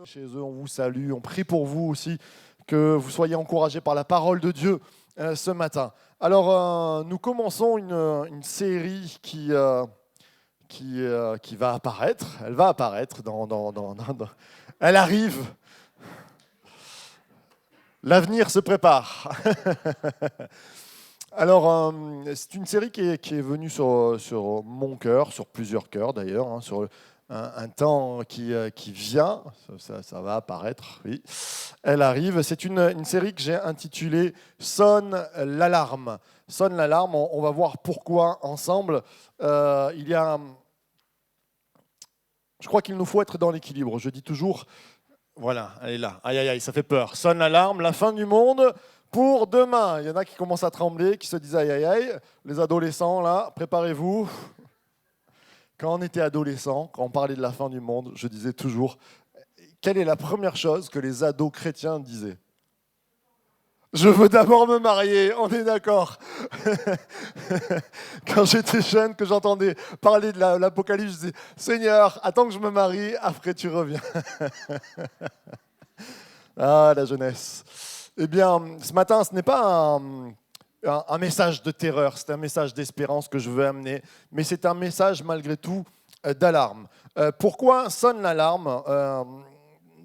Chez eux, on vous salue, on prie pour vous aussi, que vous soyez encouragés par la parole de Dieu ce matin. Alors, nous commençons une série qui va apparaître. Elle va apparaître Elle arrive. L'avenir se prépare. Alors, c'est une série qui est venue sur mon cœur, sur plusieurs cœurs d'ailleurs, hein, sur un temps qui vient, ça va apparaître, oui. Elle arrive. C'est une série que j'ai intitulée Sonne l'alarme. Sonne l'alarme, on va voir pourquoi ensemble. Je crois qu'il nous faut être dans l'équilibre. Je dis toujours, voilà, elle est là. Aïe, aïe, aïe, ça fait peur. Sonne l'alarme, la fin du monde pour demain. Il y en a qui commencent à trembler, qui se disent aïe, aïe, aïe. Les adolescents, là, préparez-vous. Quand on était adolescent, quand on parlait de la fin du monde, je disais toujours, quelle est la première chose que les ados chrétiens disaient ? Je veux d'abord me marier, on est d'accord. Quand j'étais jeune, que j'entendais parler de l'Apocalypse, je disais, Seigneur, attends que je me marie, après tu reviens. Ah, la jeunesse. Eh bien, ce matin, ce n'est pas un message de terreur, c'est un message d'espérance que je veux amener, mais c'est un message malgré tout d'alarme. Pourquoi sonne l'alarme ?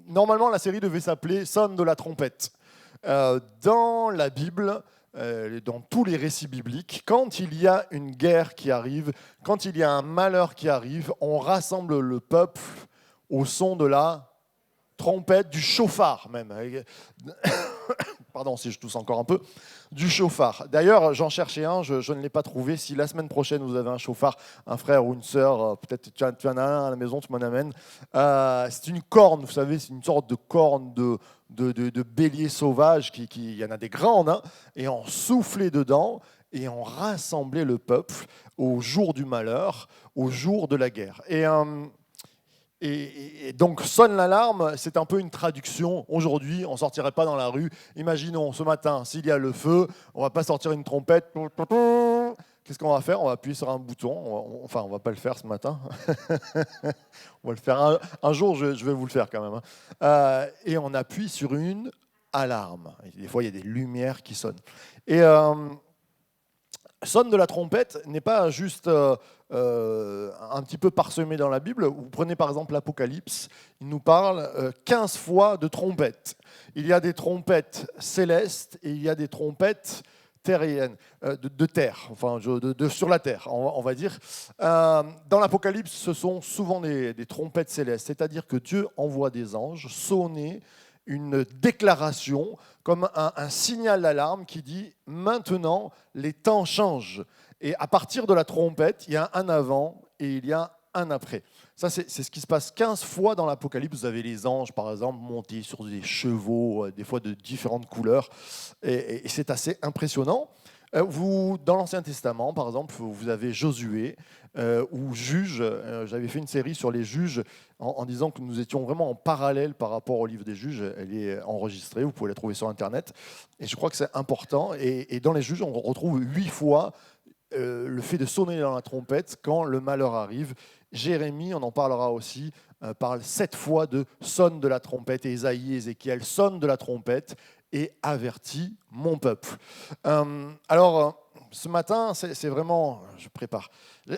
Normalement, la série devait s'appeler Sonne de la trompette. Dans la Bible, dans tous les récits bibliques, quand il y a une guerre qui arrive, quand il y a un malheur qui arrive, on rassemble le peuple au son de la trompette, du chauffard même. Pardon si je tousse encore un peu. Du chauffard. D'ailleurs, j'en cherchais un, je ne l'ai pas trouvé. Si la semaine prochaine, vous avez un chauffard, un frère ou une sœur, peut-être tu en as un à la maison, tu m'en amènes. C'est une corne, vous savez, c'est une sorte de corne de bélier sauvage. Il y en a des grandes, hein, et on soufflait dedans et on rassemblait le peuple au jour du malheur, au jour de la guerre. Et donc, sonne l'alarme, c'est un peu une traduction. Aujourd'hui, on ne sortirait pas dans la rue. Imaginons, ce matin, s'il y a le feu, on ne va pas sortir une trompette. Qu'est-ce qu'on va faire ? On va appuyer sur un bouton. Enfin, on ne va pas le faire ce matin. On va le faire un jour, je vais vous le faire quand même. Et on appuie sur une alarme. Et des fois, il y a des lumières qui sonnent. Et sonne de la trompette n'est pas juste un petit peu parsemé dans la Bible. Vous prenez par exemple l'Apocalypse, il nous parle 15 fois de trompettes. Il y a des trompettes célestes et il y a des trompettes terriennes, de terre, enfin sur la terre, on va dire. Dans l'Apocalypse, ce sont souvent des trompettes célestes, c'est-à-dire que Dieu envoie des anges sonner une déclaration, comme un signal d'alarme qui dit « Maintenant, les temps changent ». Et à partir de la trompette, il y a un avant et il y a un après. Ça, c'est ce qui se passe 15 fois dans l'Apocalypse. Vous avez les anges, par exemple, montés sur des chevaux, des fois de différentes couleurs. Et c'est assez impressionnant. Dans l'Ancien Testament, par exemple, vous avez Josué ou Juges. J'avais fait une série sur les juges en disant que nous étions vraiment en parallèle par rapport au livre des juges. Elle est enregistrée, vous pouvez la trouver sur Internet. Et je crois que c'est important. Et dans les juges, on retrouve 8 fois le fait de sonner dans la trompette quand le malheur arrive. Jérémie, on en parlera aussi, parle 7 fois de sonne de la trompette. Et Ésaïe et Ézéchiel sonne de la trompette et avertit mon peuple. Alors, ce matin, c'est vraiment, je prépare,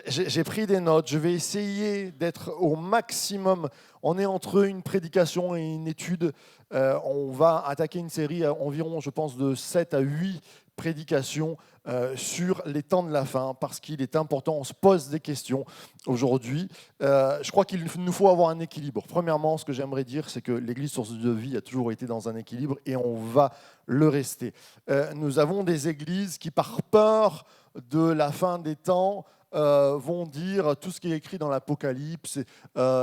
j'ai pris des notes, je vais essayer d'être au maximum. On est entre une prédication et une étude. On va attaquer une série à environ, je pense, de 7 à 8 prédications sur les temps de la fin, parce qu'il est important, on se pose des questions aujourd'hui. Je crois qu'il nous faut avoir un équilibre. Premièrement, ce que j'aimerais dire, c'est que l'Église Source de Vie a toujours été dans un équilibre et on va le rester. Nous avons des églises qui, par peur de la fin des temps, vont dire tout ce qui est écrit dans l'Apocalypse,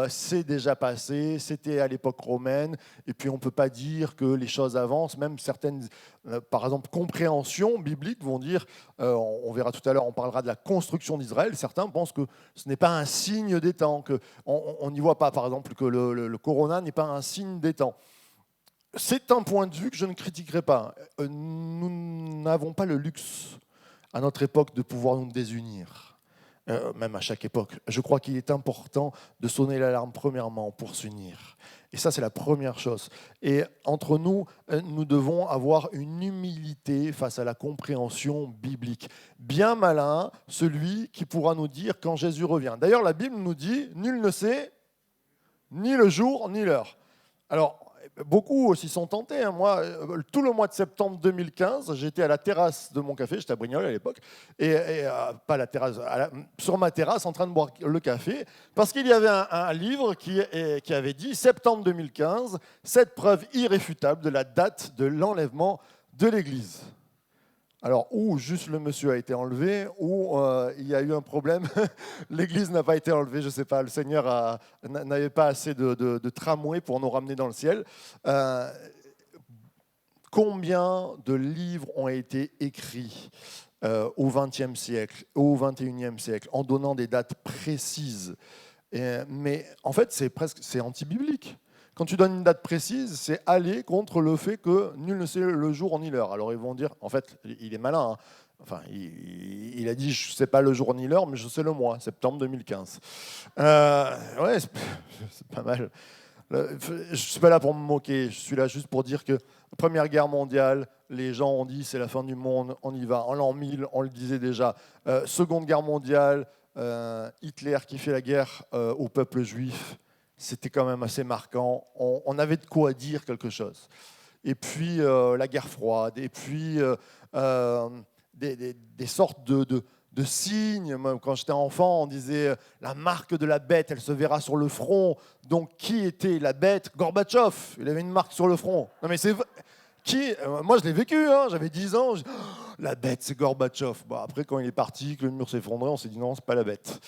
c'est déjà passé, c'était à l'époque romaine, et puis on ne peut pas dire que les choses avancent. Même certaines, par exemple, compréhensions bibliques vont dire, on verra tout à l'heure, on parlera de la construction d'Israël. Certains pensent que ce n'est pas un signe des temps, qu'on n'y voit pas, par exemple, que le corona n'est pas un signe des temps. C'est un point de vue que je ne critiquerai pas. Nous n'avons pas le luxe, à notre époque, de pouvoir nous désunir. Même à chaque époque. Je crois qu'il est important de sonner l'alarme premièrement pour s'unir. Et ça, c'est la première chose. Et entre nous, nous devons avoir une humilité face à la compréhension biblique. Bien malin, celui qui pourra nous dire quand Jésus revient. D'ailleurs, la Bible nous dit, nul ne sait ni le jour ni l'heure. Alors, beaucoup s'y sont tentés. Moi, tout le mois de septembre 2015, j'étais à la terrasse de mon café, j'étais à Brignoles à l'époque, pas à la terrasse, sur ma terrasse en train de boire le café, parce qu'il y avait un livre qui avait dit septembre 2015, cette preuve irréfutable de la date de l'enlèvement de l'Église. Alors, ou juste le monsieur a été enlevé, ou il y a eu un problème, l'Église n'a pas été enlevée, je ne sais pas, le Seigneur n'avait pas assez de tramway pour nous ramener dans le ciel. Combien de livres ont été écrits au XXe siècle, au XXIe siècle, en donnant des dates précises. Mais en fait, c'est anti-biblique. Quand tu donnes une date précise, c'est aller contre le fait que nul ne sait le jour ni l'heure. Alors ils vont dire, en fait, il est malin. Hein. Enfin, il a dit, je ne sais pas le jour ni l'heure, mais je sais le mois, septembre 2015. Ouais, c'est pas mal. Je ne suis pas là pour me moquer, je suis là juste pour dire que Première Guerre mondiale, les gens ont dit c'est la fin du monde, on y va. En l'an 1000, on le disait déjà. Seconde Guerre mondiale, Hitler qui fait la guerre au peuple juif, c'était quand même assez marquant. On avait de quoi dire quelque chose. Et puis la guerre froide, et puis des sortes de signes. Même quand j'étais enfant, on disait la marque de la bête, elle se verra sur le front. Donc qui était la bête? Gorbatchev, il avait une marque sur le front. Non mais c'est qui? Moi je l'ai vécu, hein, j'avais 10 ans. La bête, c'est Gorbatchev. Bon, après, quand il est parti, que le mur s'est effondré, on s'est dit non, c'est pas la bête.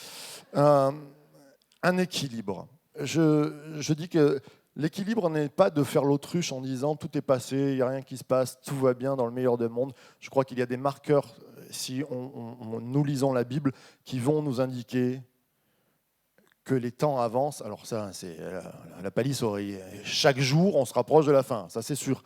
Un équilibre. Je dis que l'équilibre n'est pas de faire l'autruche en disant tout est passé, il n'y a rien qui se passe, tout va bien dans le meilleur des mondes. Je crois qu'il y a des marqueurs, si nous lisons la Bible, qui vont nous indiquer que les temps avancent. Alors ça, c'est la palisse oreille. Chaque jour, on se rapproche de la fin, ça c'est sûr.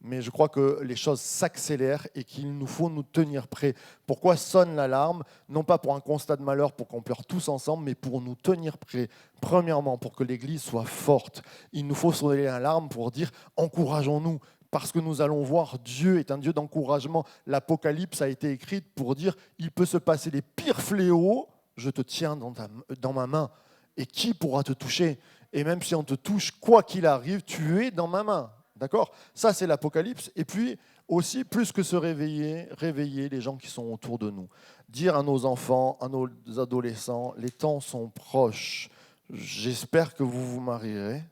Mais je crois que les choses s'accélèrent et qu'il nous faut nous tenir prêts. Pourquoi sonne l'alarme? Non pas pour un constat de malheur, pour qu'on pleure tous ensemble, mais pour nous tenir prêts. Premièrement, pour que l'Église soit forte. Il nous faut sonner l'alarme pour dire encourageons-nous. Parce que nous allons voir, Dieu est un Dieu d'encouragement. L'Apocalypse a été écrite pour dire il peut se passer les pires fléaux, je te tiens dans ma main. Et qui pourra te toucher? Et même si on te touche, quoi qu'il arrive, tu es dans ma main. D'accord? Ça, c'est l'Apocalypse. Et puis, aussi, plus que se réveiller, réveiller les gens qui sont autour de nous. Dire à nos enfants, à nos adolescents, les temps sont proches. J'espère que vous vous marierez.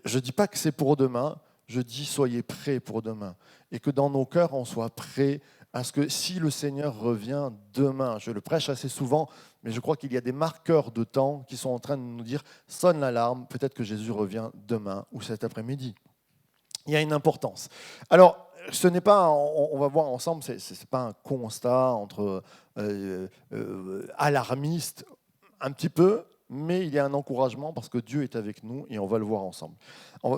Je ne dis pas que c'est pour demain, je dis soyez prêts pour demain. Et que dans nos cœurs, on soit prêts à ce que si le Seigneur revient demain, je le prêche assez souvent, mais je crois qu'il y a des marqueurs de temps qui sont en train de nous dire sonne l'alarme, peut-être que Jésus revient demain ou cet après-midi. Il y a une importance. Alors, ce n'est pas, on va voir ensemble, ce n'est pas un constat entre alarmistes, un petit peu, mais il y a un encouragement parce que Dieu est avec nous et on va le voir ensemble.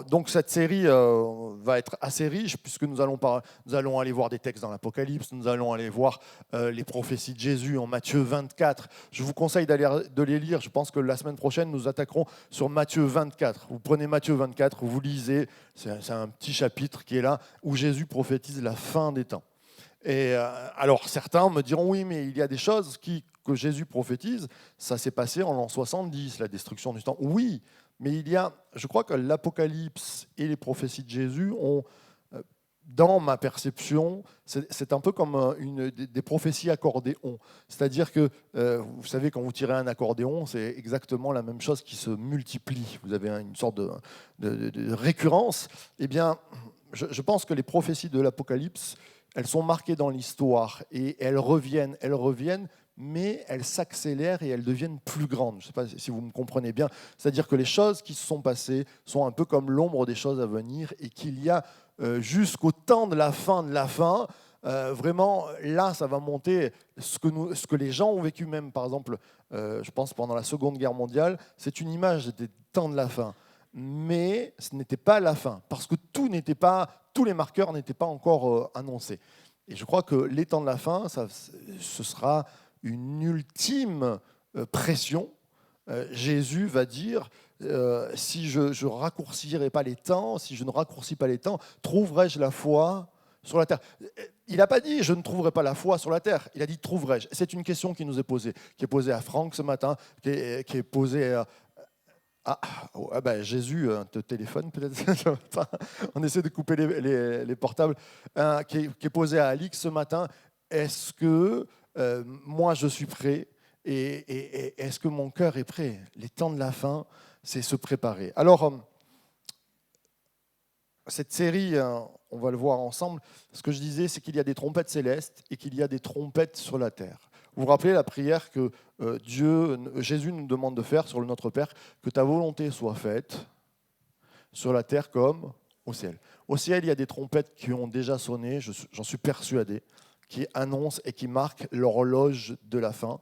Donc cette série va être assez riche puisque nous allons aller voir des textes dans l'Apocalypse, nous allons aller voir les prophéties de Jésus en Matthieu 24. Je vous conseille de les lire, je pense que la semaine prochaine nous attaquerons sur Matthieu 24. Vous prenez Matthieu 24, vous lisez, c'est un petit chapitre qui est là où Jésus prophétise la fin des temps. Et alors certains me diront oui, mais il y a des choses que Jésus prophétise, ça s'est passé en l'an 70, la destruction du temps. Oui, mais je crois que l'Apocalypse et les prophéties de Jésus ont, dans ma perception, c'est un peu comme des prophéties accordéon. C'est-à-dire que, vous savez, quand vous tirez un accordéon, c'est exactement la même chose qui se multiplie. Vous avez une sorte de récurrence. Eh bien, je pense que les prophéties de l'Apocalypse, elles sont marquées dans l'histoire et elles reviennent, mais elles s'accélèrent et elles deviennent plus grandes. Je ne sais pas si vous me comprenez bien. C'est-à-dire que les choses qui se sont passées sont un peu comme l'ombre des choses à venir et qu'il y a jusqu'au temps de la fin, vraiment, là, ça va monter. Ce que les gens ont vécu même, par exemple, je pense pendant la Seconde Guerre mondiale, c'est une image des temps de la fin. Mais ce n'était pas la fin, parce que tous les marqueurs n'étaient pas encore annoncés. Et je crois que les temps de la fin, ce sera une ultime pression Jésus va dire, si je ne raccourcirai pas les temps, si je ne raccourcis pas les temps, trouverai-je la foi sur la terre? Il n'a pas dit je ne trouverai pas la foi sur la terre, il a dit trouverai-je. C'est une question qui nous est posée, qui est posée à Franck ce matin, qui est posée Jésus te téléphone peut-être ce matin. On essaie de couper les portables, qui est posée à Alix ce matin. Est-ce que moi je suis prêt et est-ce que mon cœur est prêt? Les temps de la fin, c'est se préparer. Alors, cette série, on va le voir ensemble, ce que je disais, c'est qu'il y a des trompettes célestes et qu'il y a des trompettes sur la terre. Vous vous rappelez la prière que Jésus nous demande de faire sur le Notre Père, que ta volonté soit faite sur la terre comme au ciel. Au ciel, il y a des trompettes qui ont déjà sonné, j'en suis persuadé, qui annoncent et qui marquent l'horloge de la fin.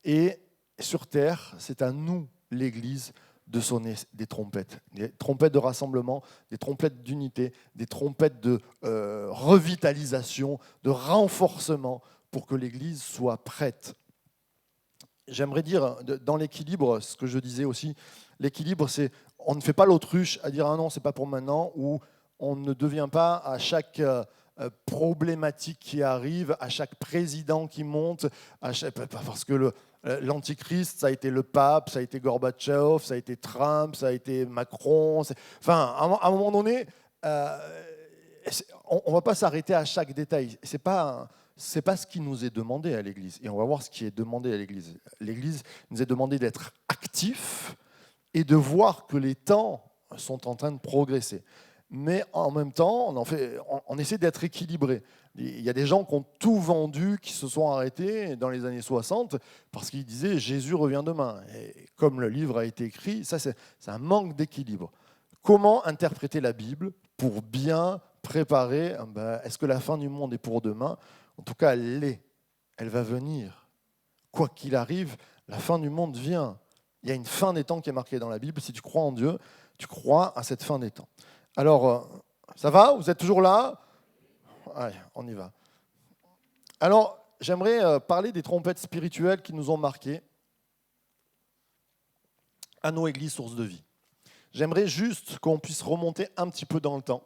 Et sur terre, c'est à nous, l'Église, de sonner des trompettes de rassemblement, des trompettes d'unité, des trompettes de revitalisation, de renforcement, pour que l'Église soit prête. J'aimerais dire, dans l'équilibre, ce que je disais aussi, l'équilibre, c'est on ne fait pas l'autruche à dire ah non, c'est pas pour maintenant, ou on ne devient pas à chaque problématique qui arrive, à chaque président qui monte, parce que l'antichrist, ça a été le pape, ça a été Gorbatchev, ça a été Trump, ça a été Macron. Enfin, à un moment donné, on ne va pas s'arrêter à chaque détail. C'est pas ce qui nous est demandé à l'Église. Et on va voir ce qui est demandé à l'Église. L'Église nous est demandé d'être actifs et de voir que les temps sont en train de progresser. Mais en même temps, on essaie d'être équilibré. Il y a des gens qui ont tout vendu, qui se sont arrêtés dans les années 60 parce qu'ils disaient Jésus revient demain. Et comme le livre a été écrit, ça c'est un manque d'équilibre. Comment interpréter la Bible pour bien préparer, est-ce que la fin du monde est pour demain? En tout cas, elle l'est. Elle va venir. Quoi qu'il arrive, la fin du monde vient. Il y a une fin des temps qui est marquée dans la Bible. Si tu crois en Dieu, tu crois à cette fin des temps. Alors, ça va? Vous êtes toujours là? Allez, on y va. Alors, j'aimerais parler des trompettes spirituelles qui nous ont marqués à nos églises sources de vie. J'aimerais juste qu'on puisse remonter un petit peu dans le temps.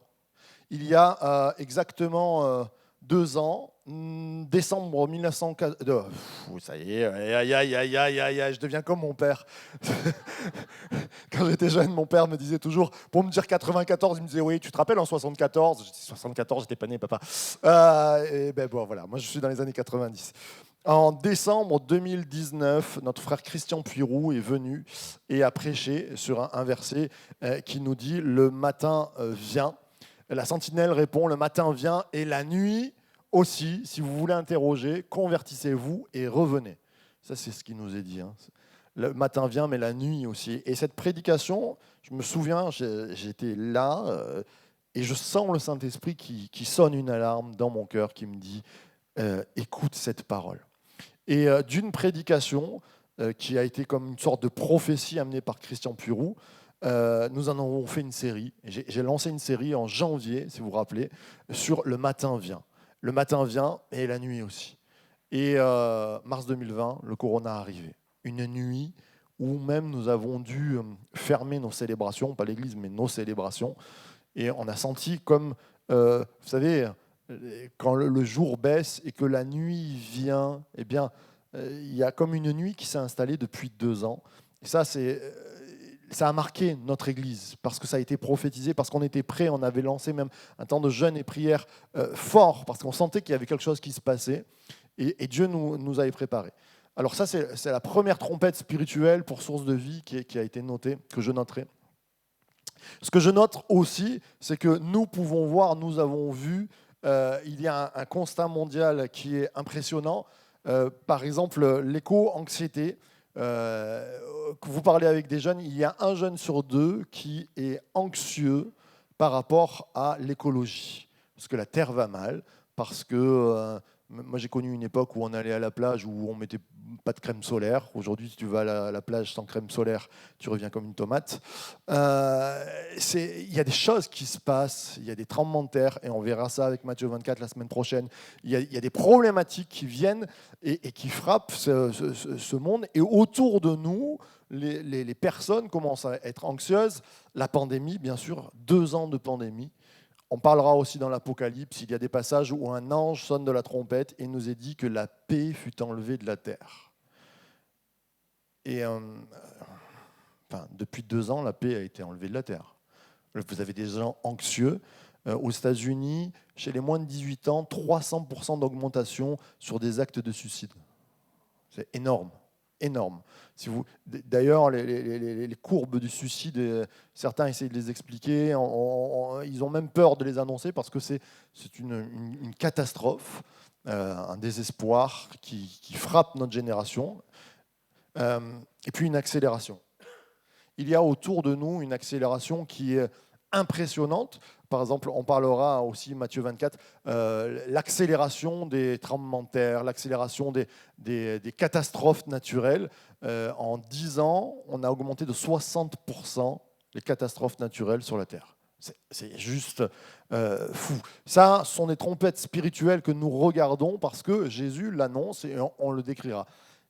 Il y a exactement 2 ans, décembre 1904. Ça y est, je deviens comme mon père. Quand j'étais jeune, mon père me disait toujours, pour me dire 94, il me disait oui, tu te rappelles en 74? Je dis 74, j'étais pas né, papa. Et ben bon, voilà, moi je suis dans les années 90. En décembre 2019, notre frère Christian Puiroux est venu et a prêché sur un verset qui nous dit le matin vient. La sentinelle répond, le matin vient et la nuit aussi, si vous voulez interroger, convertissez-vous et revenez. Ça, c'est ce qui nous est dit. Le matin vient, mais la nuit aussi. Et cette prédication, je me souviens, j'étais là et je sens le Saint-Esprit qui sonne une alarme dans mon cœur, qui me dit écoute cette parole. Et d'une prédication qui a été comme une sorte de prophétie amenée par Christian Puiroux, nous en avons fait une série. J'ai lancé une série en janvier, si vous vous rappelez, sur le matin vient. Le matin vient et la nuit aussi. Et mars 2020, le corona est arrivé. Une nuit où même nous avons dû fermer nos célébrations, pas l'église, mais nos célébrations. Et on a senti comme, vous savez, quand le jour baisse et que la nuit vient, eh bien, il y a comme une nuit qui s'est installée depuis 2 ans. Et ça a marqué notre Église, parce que ça a été prophétisé, parce qu'on était prêts, on avait lancé même un temps de jeûne et prière fort, parce qu'on sentait qu'il y avait quelque chose qui se passait, et Dieu nous avait préparés. Alors ça, c'est la première trompette spirituelle pour source de vie qui a été notée, que je noterai. Ce que je note aussi, c'est que nous pouvons voir, nous avons vu, il y a un constat mondial qui est impressionnant. Par exemple, l'éco-anxiété. Que vous parlez avec des jeunes, il y a 1 jeune sur 2 qui est anxieux par rapport à l'écologie. Parce que la Terre va mal, parce que moi j'ai connu une époque où on allait à la plage où on ne mettait pas de crème solaire. Aujourd'hui, si tu vas à la plage sans crème solaire, tu reviens comme une tomate. il y a des choses qui se passent, il y a des tremblements de terre, et on verra ça avec Matthieu 24 la semaine prochaine. Il y a des problématiques qui viennent et qui frappent ce monde. Et autour de nous, les personnes commencent à être anxieuses. La pandémie, bien sûr, 2 ans de pandémie. On parlera aussi dans l'Apocalypse, il y a des passages où un ange sonne de la trompette et nous est dit que la paix fut enlevée de la terre. Et depuis 2 ans, la paix a été enlevée de la terre. Vous avez des gens anxieux. Aux États-Unis, chez les moins de 18 ans, 300% d'augmentation sur des actes de suicide. C'est énorme, énorme. D'ailleurs, les courbes du suicide, certains essayent de les expliquer. Ils ont même peur de les annoncer parce que c'est une catastrophe, un désespoir qui frappe notre génération. Et puis une accélération. Il y a autour de nous une accélération qui est impressionnante. Par exemple, on parlera aussi, Matthieu 24, l'accélération des tremblements de terre, l'accélération des catastrophes naturelles. En 10 ans, on a augmenté de 60% les catastrophes naturelles sur la Terre. C'est juste fou. Ça, ce sont des trompettes spirituelles que nous regardons parce que Jésus l'annonce et on le décrira.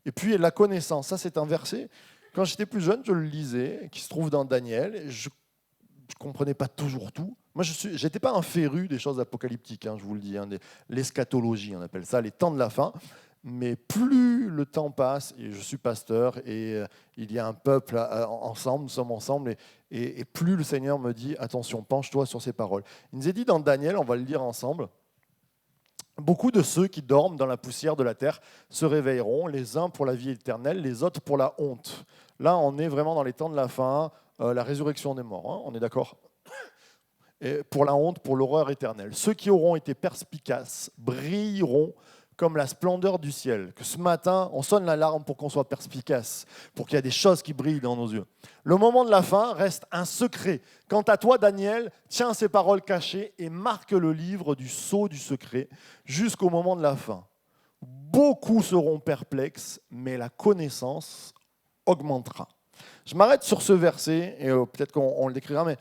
Et puis la connaissance, ça c'est un verset. Quand j'étais plus jeune, je le lisais, qui se trouve dans Daniel. Je ne comprenais pas toujours tout. Moi, je n'étais pas un féru des choses apocalyptiques, je vous le dis, l'eschatologie, on appelle ça, les temps de la fin. Mais plus le temps passe, et je suis pasteur, et il y a un peuple ensemble, nous sommes ensemble, et plus le Seigneur me dit, attention, penche-toi sur ces paroles. Il nous est dit dans Daniel, on va le lire ensemble, beaucoup de ceux qui dorment dans la poussière de la terre se réveilleront, les uns pour la vie éternelle, les autres pour la honte. Là, on est vraiment dans les temps de la fin, la résurrection des morts, on est d'accord ? Et pour la honte, pour l'horreur éternelle. Ceux qui auront été perspicaces brilleront comme la splendeur du ciel. Que ce matin, on sonne l'alarme pour qu'on soit perspicace, pour qu'il y ait des choses qui brillent dans nos yeux. Le moment de la fin reste un secret. Quant à toi, Daniel, tiens ces paroles cachées et marque le livre du sceau du secret jusqu'au moment de la fin. Beaucoup seront perplexes, mais la connaissance augmentera. Je m'arrête sur ce verset, et peut-être qu'on le décrira, mais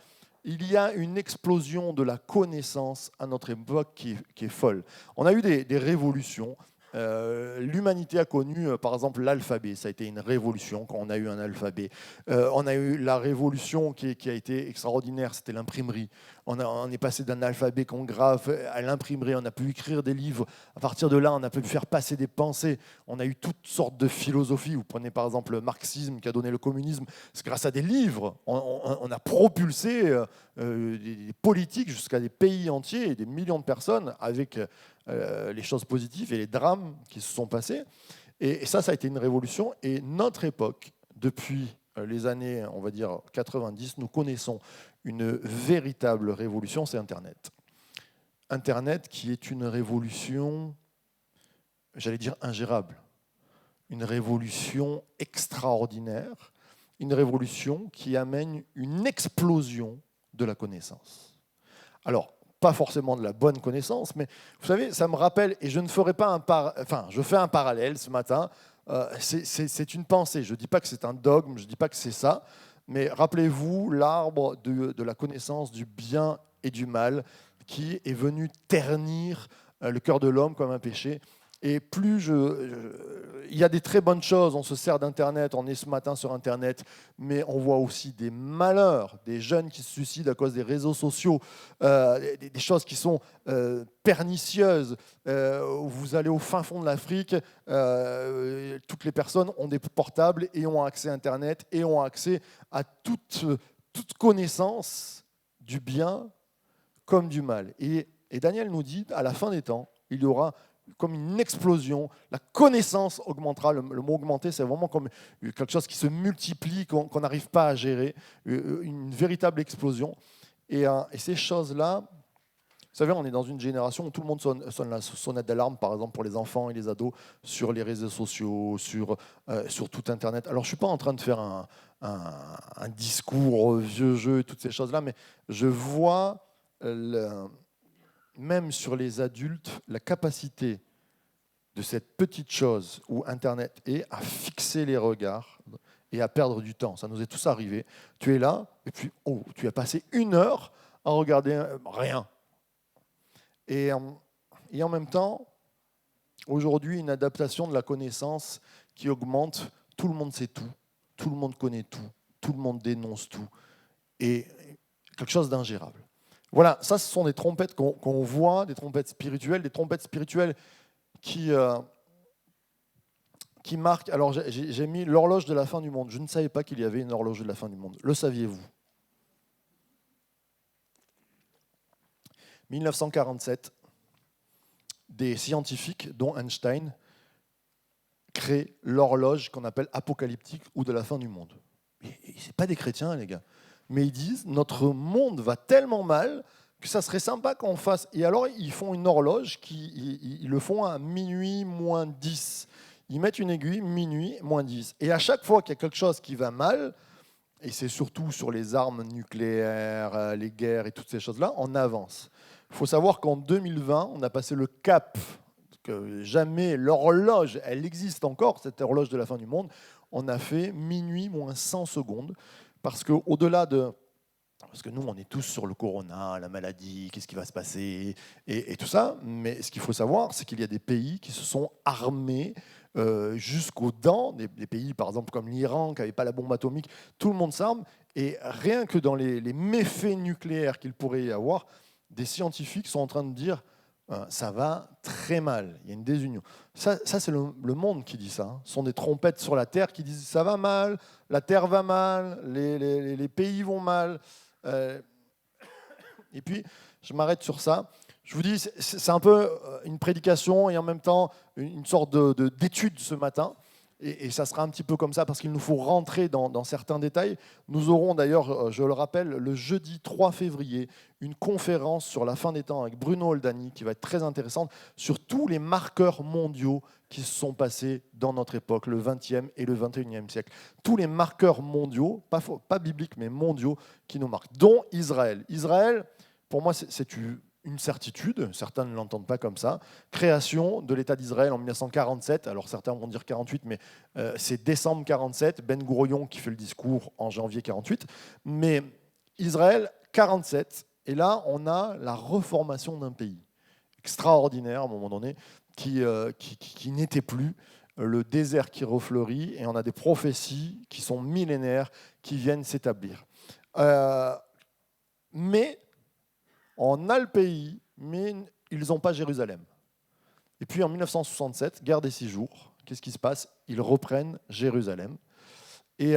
il y a une explosion de la connaissance à notre époque qui est folle. On a eu des révolutions. L'humanité a connu, par exemple, l'alphabet. Ça a été une révolution quand on a eu un alphabet. On a eu la révolution qui a été extraordinaire, c'était l'imprimerie. On est passé d'un alphabet qu'on grave à l'imprimerie. On a pu écrire des livres. À partir de là, on a pu faire passer des pensées. On a eu toutes sortes de philosophies. Vous prenez par exemple le marxisme qui a donné le communisme. C'est grâce à des livres. On a propulsé des politiques jusqu'à des pays entiers et des millions de personnes avec les choses positives et les drames qui se sont passés. Et ça a été une révolution. Et notre époque, depuis les années, on va dire, 90, nous connaissons une véritable révolution, c'est Internet. Internet qui est une révolution, j'allais dire ingérable, une révolution extraordinaire, une révolution qui amène une explosion de la connaissance. Alors, pas forcément de la bonne connaissance, mais vous savez, ça me rappelle, et je ne ferai pas je fais un parallèle ce matin, c'est une pensée, je ne dis pas que c'est un dogme, je ne dis pas que c'est ça, mais rappelez-vous l'arbre de la connaissance du bien et du mal qui est venu ternir le cœur de l'homme comme un péché. Et plus il y a des très bonnes choses, on se sert d'Internet, on est ce matin sur Internet, mais on voit aussi des malheurs, des jeunes qui se suicident à cause des réseaux sociaux, des choses qui sont pernicieuses. Vous allez au fin fond de l'Afrique, toutes les personnes ont des portables et ont accès à Internet et ont accès à toute connaissance du bien comme du mal. Et Daniel nous dit, à la fin des temps, il y aura comme une explosion, la connaissance augmentera. Le mot augmenter, c'est vraiment comme quelque chose qui se multiplie, qu'on n'arrive pas à gérer, une véritable explosion. Et ces choses-là, vous savez, on est dans une génération où tout le monde sonne la sonnette d'alarme, par exemple pour les enfants et les ados, sur les réseaux sociaux, sur tout Internet. Alors, je ne suis pas en train de faire un discours vieux jeu et toutes ces choses-là, mais je vois même sur les adultes, la capacité de cette petite chose où Internet est à fixer les regards et à perdre du temps. Ça nous est tous arrivé. Tu es là, et puis tu as passé 1 heure à regarder rien. Et en même temps, aujourd'hui, une adaptation de la connaissance qui augmente. Tout le monde sait tout, tout le monde connaît tout le monde dénonce tout, et quelque chose d'ingérable. Voilà, ça, ce sont des trompettes qu'on voit, des trompettes spirituelles qui marquent. Alors, j'ai mis l'horloge de la fin du monde. Je ne savais pas qu'il y avait une horloge de la fin du monde. Le saviez-vous ? 1947, des scientifiques, dont Einstein, créent l'horloge qu'on appelle apocalyptique ou de la fin du monde. Ce n'est pas des chrétiens, les gars. Mais ils disent, notre monde va tellement mal que ça serait sympa qu'on fasse. Et alors, ils font une horloge, ils le font à minuit moins 10. Ils mettent une aiguille, minuit moins 10. Et à chaque fois qu'il y a quelque chose qui va mal, et c'est surtout sur les armes nucléaires, les guerres et toutes ces choses-là, on avance. Il faut savoir qu'en 2020, on a passé le cap que jamais l'horloge, elle existe encore, cette horloge de la fin du monde, on a fait minuit moins 100 secondes, parce qu'au-delà de... Parce que nous, on est tous sur le corona, la maladie, qu'est-ce qui va se passer, et tout ça, mais ce qu'il faut savoir, c'est qu'il y a des pays qui se sont armés jusqu'aux dents, des pays par exemple comme l'Iran, qui n'avait pas la bombe atomique, tout le monde s'arme, et rien que dans les méfaits nucléaires qu'il pourrait y avoir, des scientifiques sont en train de dire ça va très mal, il y a une désunion. Ça c'est le monde qui dit ça. Hein. Ce sont des trompettes sur la terre qui disent ça va mal, la terre va mal, les pays vont mal. Et puis, je m'arrête sur ça. Je vous dis, c'est un peu une prédication et en même temps une sorte d'étude ce matin. Et ça sera un petit peu comme ça parce qu'il nous faut rentrer dans certains détails. Nous aurons d'ailleurs, je le rappelle, le jeudi 3 février, une conférence sur la fin des temps avec Bruno Oldani qui va être très intéressante sur tous les marqueurs mondiaux qui se sont passés dans notre époque, le 20e et le 21e siècle. Tous les marqueurs mondiaux, pas bibliques, mais mondiaux, qui nous marquent, dont Israël. Israël, pour moi, c'est une certitude, certains ne l'entendent pas comme ça. Création de l'État d'Israël en 1947, alors certains vont dire 48, mais c'est décembre 47, Ben Gourion qui fait le discours en janvier 48, mais Israël 47, et là on a la reformation d'un pays extraordinaire à un moment donné, qui n'était plus, le désert qui refleurit, et on a des prophéties qui sont millénaires, qui viennent s'établir. Mais on a le pays, mais ils n'ont pas Jérusalem. Et puis en 1967, guerre des 6 jours, qu'est-ce qui se passe ? Ils reprennent Jérusalem. Et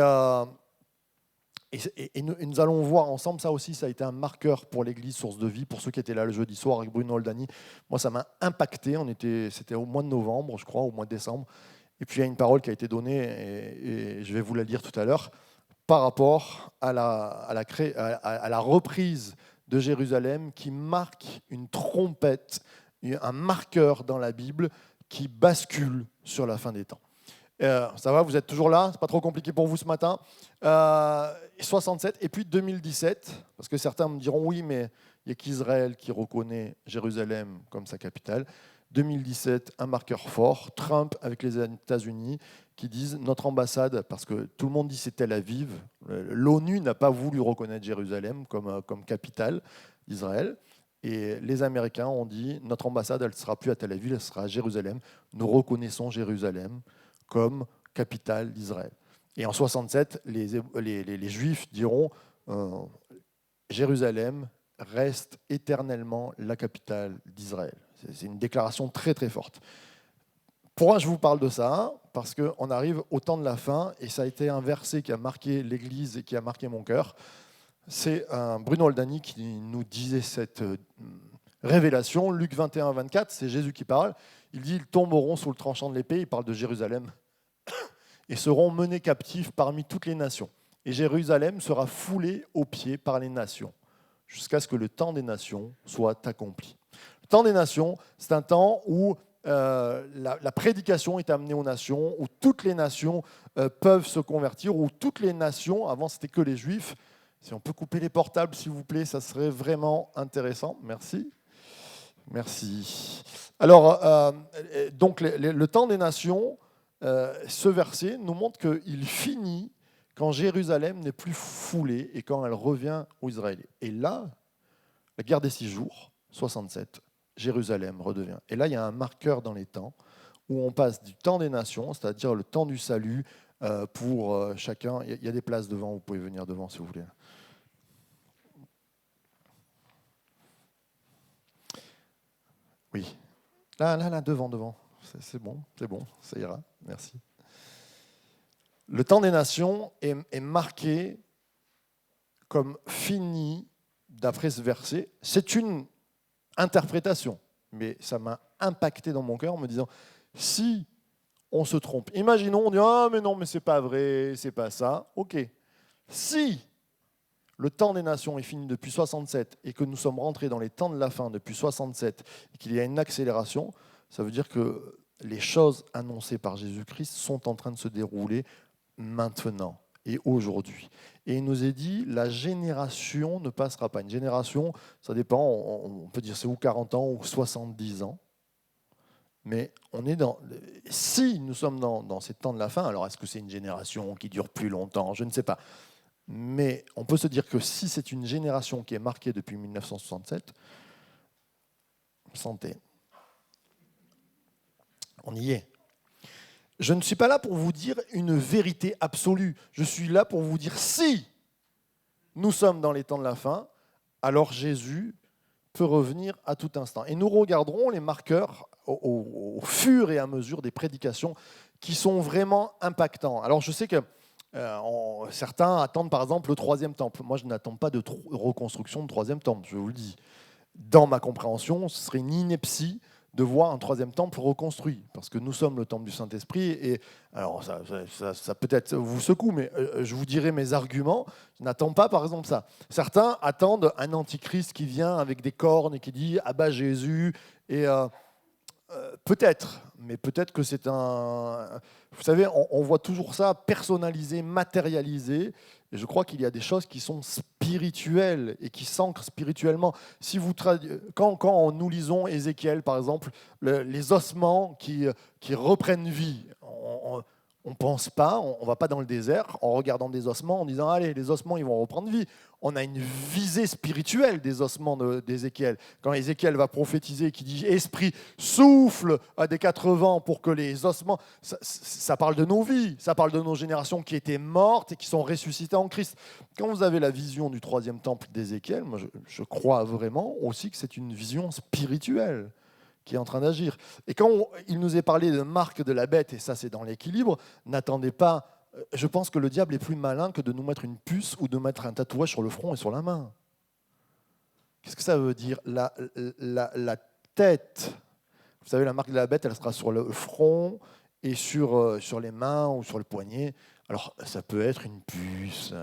nous allons voir ensemble, ça aussi, ça a été un marqueur pour l'Église Source de Vie, pour ceux qui étaient là le jeudi soir avec Bruno Oldani. Moi, ça m'a impacté. C'était au mois de novembre, je crois, au mois de décembre. Et puis il y a une parole qui a été donnée, et je vais vous la lire tout à l'heure, par rapport à la reprise de Jérusalem, qui marque une trompette, un marqueur dans la Bible qui bascule sur la fin des temps. Ça va, vous êtes toujours là ? C'est pas trop compliqué pour vous ce matin. 67 et puis 2017, parce que certains me diront oui, mais il n'y a qu'Israël qui reconnaît Jérusalem comme sa capitale. 2017, un marqueur fort, Trump avec les États-Unis qui disent notre ambassade, parce que tout le monde dit c'est Tel Aviv, l'ONU n'a pas voulu reconnaître Jérusalem comme capitale d'Israël, et les Américains ont dit notre ambassade, elle ne sera plus à Tel Aviv, elle sera à Jérusalem, nous reconnaissons Jérusalem comme capitale d'Israël. Et en 67, les Juifs diront Jérusalem reste éternellement la capitale d'Israël. C'est une déclaration très très forte. Pourquoi je vous parle de ça ? Parce qu'on arrive au temps de la fin, et ça a été un verset qui a marqué l'Église et qui a marqué mon cœur. C'est Bruno Oldani qui nous disait cette révélation. Luc 21, 24, c'est Jésus qui parle. Il dit « Ils tomberont sous le tranchant de l'épée », il parle de Jérusalem, « et seront menés captifs parmi toutes les nations. Et Jérusalem sera foulée aux pieds par les nations, jusqu'à ce que le temps des nations soit accompli. » Le temps des nations, c'est un temps où la prédication est amenée aux nations, où toutes les nations peuvent se convertir, où toutes les nations, avant c'était que les Juifs, si on peut couper les portables s'il vous plaît, ça serait vraiment intéressant, merci. Merci. Alors, donc le temps des nations, ce verset nous montre qu'il finit quand Jérusalem n'est plus foulée et quand elle revient aux Israéliens. Et là, la guerre des 6 jours, 67, Jérusalem redevient. Et là, il y a un marqueur dans les temps où on passe du temps des nations, c'est-à-dire le temps du salut pour chacun. Il y a des places devant, vous pouvez venir devant si vous voulez. Oui. Là, devant. C'est bon, ça ira. Merci. Le temps des nations est marqué comme fini d'après ce verset. C'est une interprétation, mais ça m'a impacté dans mon cœur en me disant, si on se trompe, imaginons, on dit, ah mais non, mais c'est pas vrai, c'est pas ça. Ok. Si le temps des nations est fini depuis 67 et que nous sommes rentrés dans les temps de la fin depuis 67 et qu'il y a une accélération, ça veut dire que les choses annoncées par Jésus-Christ sont en train de se dérouler maintenant et aujourd'hui. Et il nous est dit, la génération ne passera pas. Une génération, ça dépend, on peut dire c'est ou 40 ans ou 70 ans. Mais on est si nous sommes dans ces temps de la fin, alors est-ce que c'est une génération qui dure plus longtemps? Je ne sais pas. Mais on peut se dire que si c'est une génération qui est marquée depuis 1967, santé, on y est. Je ne suis pas là pour vous dire une vérité absolue. Je suis là pour vous dire si nous sommes dans les temps de la fin, alors Jésus peut revenir à tout instant. Et nous regarderons les marqueurs au fur et à mesure des prédications qui sont vraiment impactants. Alors je sais que certains attendent par exemple le troisième temple. Moi je n'attends pas de reconstruction de troisième temple, je vous le dis. Dans ma compréhension, ce serait une ineptie de voir un troisième temple reconstruit, parce que nous sommes le temple du Saint-Esprit, et alors ça peut-être vous secoue, mais je vous dirai mes arguments. Je n'attends pas, par exemple, ça. Certains attendent un antichrist qui vient avec des cornes et qui dit « Abat Jésus », et peut-être, mais peut-être que c'est un... Vous savez, on voit toujours ça personnalisé, matérialisé, et je crois qu'il y a des choses qui sont spirituelles et qui s'ancrent spirituellement. Si vous quand nous lisons Ézéchiel, par exemple, les ossements qui reprennent vie, on ne pense pas, on ne va pas dans le désert en regardant des ossements en disant « Allez, les ossements, ils vont reprendre vie ». On a une visée spirituelle des ossements d'Ézéchiel. Quand Ézéchiel va prophétiser, qui dit « Esprit, souffle à des 4 vents pour que les ossements… » ça parle de nos vies, ça parle de nos générations qui étaient mortes et qui sont ressuscitées en Christ. Quand vous avez la vision du troisième temple d'Ézéchiel, moi je crois vraiment aussi que c'est une vision spirituelle qui est en train d'agir. Et quand il nous est parlé de marque de la bête, et ça c'est dans l'équilibre, n'attendez pas, je pense que le diable est plus malin que de nous mettre une puce ou de mettre un tatouage sur le front et sur la main. Qu'est-ce que ça veut dire? La tête, vous savez, la marque de la bête, elle sera sur le front et sur les mains ou sur le poignet. Alors, ça peut être une puce.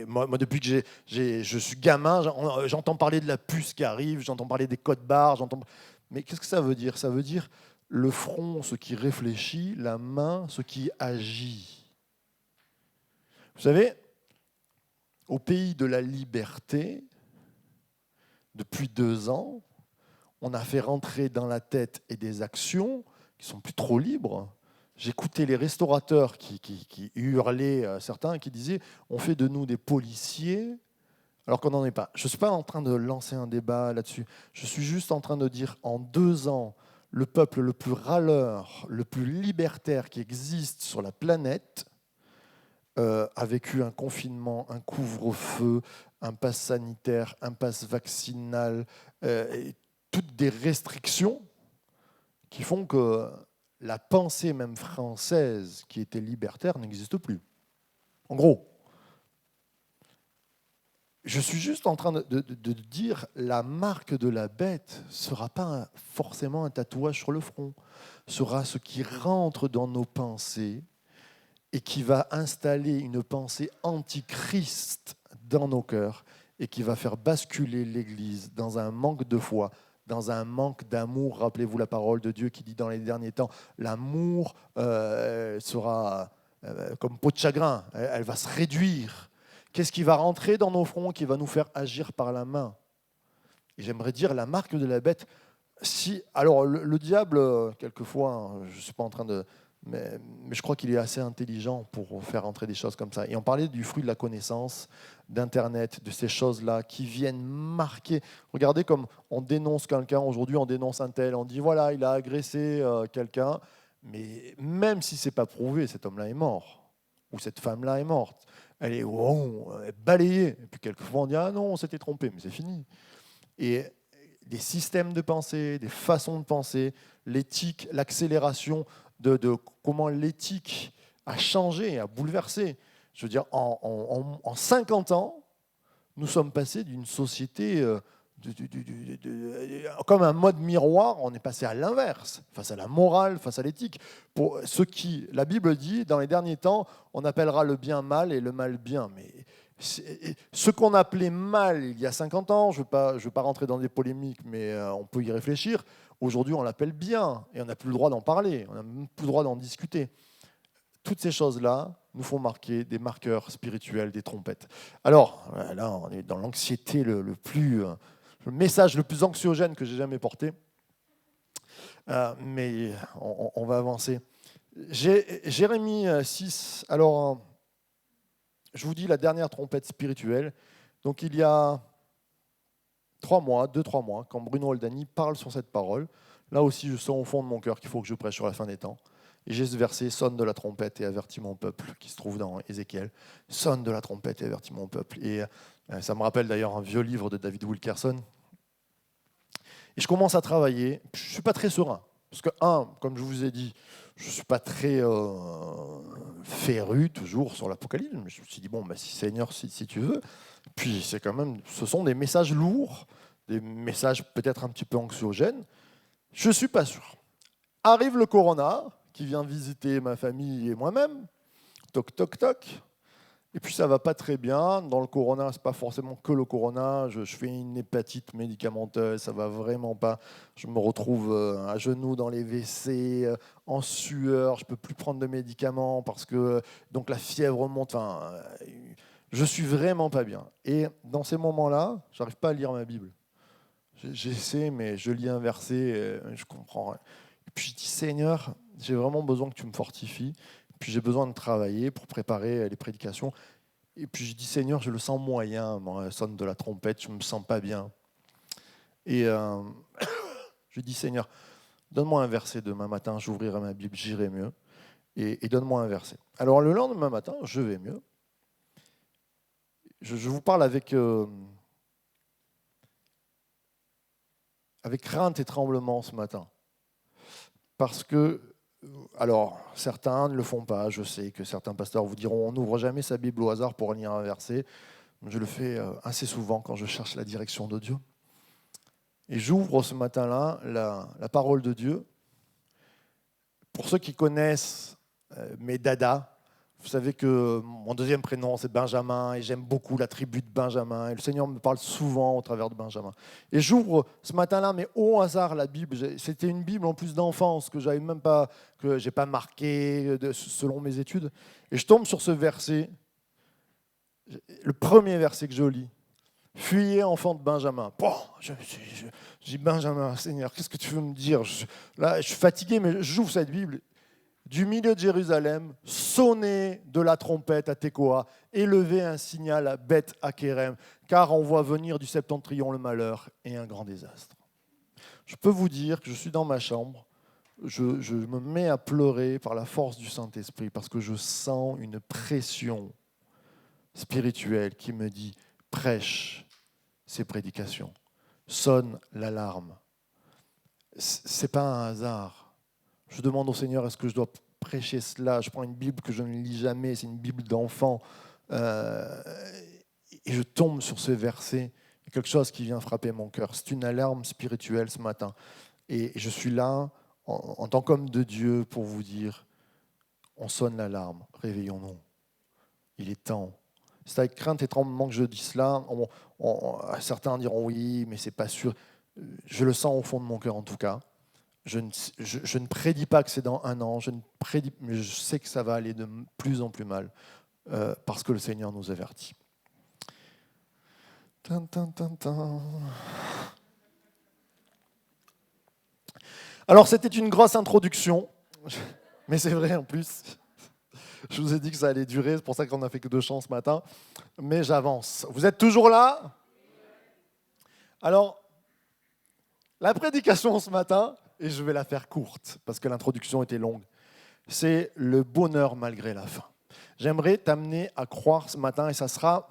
Moi depuis que je suis gamin, j'entends parler de la puce qui arrive, j'entends parler des codes barres, mais qu'est-ce que ça veut dire? Ça veut dire le front, ce qui réfléchit, la main, ce qui agit. Vous savez, au pays de la liberté, depuis 2 ans, on a fait rentrer dans la tête et des actions qui sont plus trop libres. J'écoutais les restaurateurs qui hurlaient, certains qui disaient « on fait de nous des policiers », alors qu'on n'en est pas. Je ne suis pas en train de lancer un débat là-dessus. Je suis juste en train de dire, en 2 ans, le peuple le plus râleur, le plus libertaire qui existe sur la planète a vécu un confinement, un couvre-feu, un pass sanitaire, un pass vaccinal, et toutes des restrictions qui font que la pensée même française qui était libertaire n'existe plus. En gros, je suis juste en train de dire la marque de la bête ne sera pas forcément un tatouage sur le front, sera ce qui rentre dans nos pensées et qui va installer une pensée antichrist dans nos cœurs et qui va faire basculer l'Église dans un manque de foi, dans un manque d'amour. Rappelez-vous la parole de Dieu qui dit dans les derniers temps, l'amour sera comme peau de chagrin, elle va se réduire. Qu'est-ce qui va rentrer dans nos fronts, qui va nous faire agir par la main? Et j'aimerais dire la marque de la bête. Alors le diable, quelquefois, je ne suis pas en train de mais je crois qu'il est assez intelligent pour faire entrer des choses comme ça. Et on parlait du fruit de la connaissance, d'Internet, de ces choses-là qui viennent marquer. Regardez comme on dénonce quelqu'un, aujourd'hui on dénonce un tel, on dit voilà, il a agressé quelqu'un, mais même si ce n'est pas prouvé, cet homme-là est mort, ou cette femme-là est morte. Elle est, wow, elle est balayée. Et puis quelquefois on dit ah non, on s'était trompé, mais c'est fini. Et des systèmes de pensée, des façons de penser, l'éthique, l'accélération de comment l'éthique a changé, a bouleversé. Je veux dire, en 50 ans, nous sommes passés d'une société comme un mode miroir, on est passé à l'inverse, face à la morale, face à l'éthique. Pour ce qui, la Bible dit, dans les derniers temps, on appellera le bien mal et le mal bien. Mais ce qu'on appelait mal il y a 50 ans, je ne veux pas rentrer dans des polémiques, mais on peut y réfléchir. Aujourd'hui, on l'appelle bien et on n'a plus le droit d'en parler, on n'a même plus le droit d'en discuter. Toutes ces choses-là nous font marquer des marqueurs spirituels, des trompettes. Alors, là, on est dans l'anxiété le message le plus anxiogène que j'ai jamais porté. Mais on va avancer. Jérémie 6. Alors, je vous dis la dernière trompette spirituelle. Donc, il y a 3 mois, 2-3 mois, quand Bruno Oldani parle sur cette parole, là aussi, je sens au fond de mon cœur qu'il faut que je prêche sur la fin des temps. Et j'ai ce verset, sonne de la trompette et avertis mon peuple, qui se trouve dans Ézéchiel. Sonne de la trompette et avertis mon peuple. Et ça me rappelle d'ailleurs un vieux livre de David Wilkerson. Et je commence à travailler. Je ne suis pas très serein. Parce que, comme je vous ai dit, je ne suis pas très féru toujours sur l'Apocalypse. Mais je me suis dit, bon, si Seigneur, si tu veux. Puis c'est quand même, ce sont des messages lourds, des messages peut-être un petit peu anxiogènes. Je ne suis pas sûr. Arrive le corona, qui vient visiter ma famille et moi-même. Toc, toc, toc. Et puis ça ne va pas très bien. Dans le corona, ce n'est pas forcément que le corona. Je fais une hépatite médicamenteuse, ça ne va vraiment pas. Je me retrouve à genoux dans les WC, en sueur. Je ne peux plus prendre de médicaments parce que donc la fièvre monte. Enfin, je ne suis vraiment pas bien. Et dans ces moments-là, je n'arrive pas à lire ma Bible. J'essaie, mais je lis un verset, je comprends rien. Et puis je dis, Seigneur, j'ai vraiment besoin que tu me fortifies. Puis j'ai besoin de travailler pour préparer les prédications. Et puis je dis, Seigneur, je le sens moyen, moi, sonne de la trompette, je ne me sens pas bien. Et je dis, Seigneur, donne-moi un verset demain matin, j'ouvrirai ma Bible, j'irai mieux. Et donne-moi un verset. Alors le lendemain matin, je vais mieux. Je vous parle avec crainte et tremblement ce matin. Parce que, alors, certains ne le font pas. Je sais que certains pasteurs vous diront on n'ouvre jamais sa Bible au hasard pour lire un verset. Je le fais assez souvent quand je cherche la direction de Dieu. Et j'ouvre ce matin-là la parole de Dieu. Pour ceux qui connaissent mes dadas, vous savez que mon deuxième prénom, c'est Benjamin, et j'aime beaucoup la tribu de Benjamin. Et le Seigneur me parle souvent au travers de Benjamin. Et j'ouvre ce matin-là, mais au hasard, la Bible. C'était une Bible en plus d'enfance que j'avais même pas, que j'ai pas marqué selon mes études. Et je tombe sur ce verset, le premier verset que je lis. Fuyez, enfants de Benjamin. Bon, je dis Benjamin, Seigneur, qu'est-ce que tu veux me dire? Là, je suis fatigué, mais j'ouvre cette Bible. Du milieu de Jérusalem, sonnez de la trompette à Tekoa, élevez un signal à Beth Akerem, car on voit venir du septentrion le malheur et un grand désastre. Je peux vous dire que je suis dans ma chambre, je me mets à pleurer par la force du Saint-Esprit, parce que je sens une pression spirituelle qui me dit « prêche ces prédications, sonne l'alarme ». Ce n'est pas un hasard. Je demande au Seigneur, est-ce que je dois prêcher cela? Je prends une Bible que je ne lis jamais, c'est une Bible d'enfant. Et je tombe sur ce verset, quelque chose qui vient frapper mon cœur. C'est une alarme spirituelle ce matin. Et je suis là, en tant qu'homme de Dieu, pour vous dire, on sonne l'alarme, réveillons-nous. Il est temps. C'est avec crainte et tremblement que je dis cela. Certains diront oui, mais c'est pas sûr. Je le sens au fond de mon cœur en tout cas. Je ne prédis pas que c'est dans 1 an, mais je sais que ça va aller de plus en plus mal, parce que le Seigneur nous avertit. Alors, c'était une grosse introduction. Mais c'est vrai en plus. Je vous ai dit que ça allait durer, c'est pour ça qu'on n'a fait que 2 chants ce matin. Mais j'avance. Vous êtes toujours là? Alors, la prédication ce matin, et je vais la faire courte, parce que l'introduction était longue, c'est le bonheur malgré la faim. J'aimerais t'amener à croire ce matin, et ça sera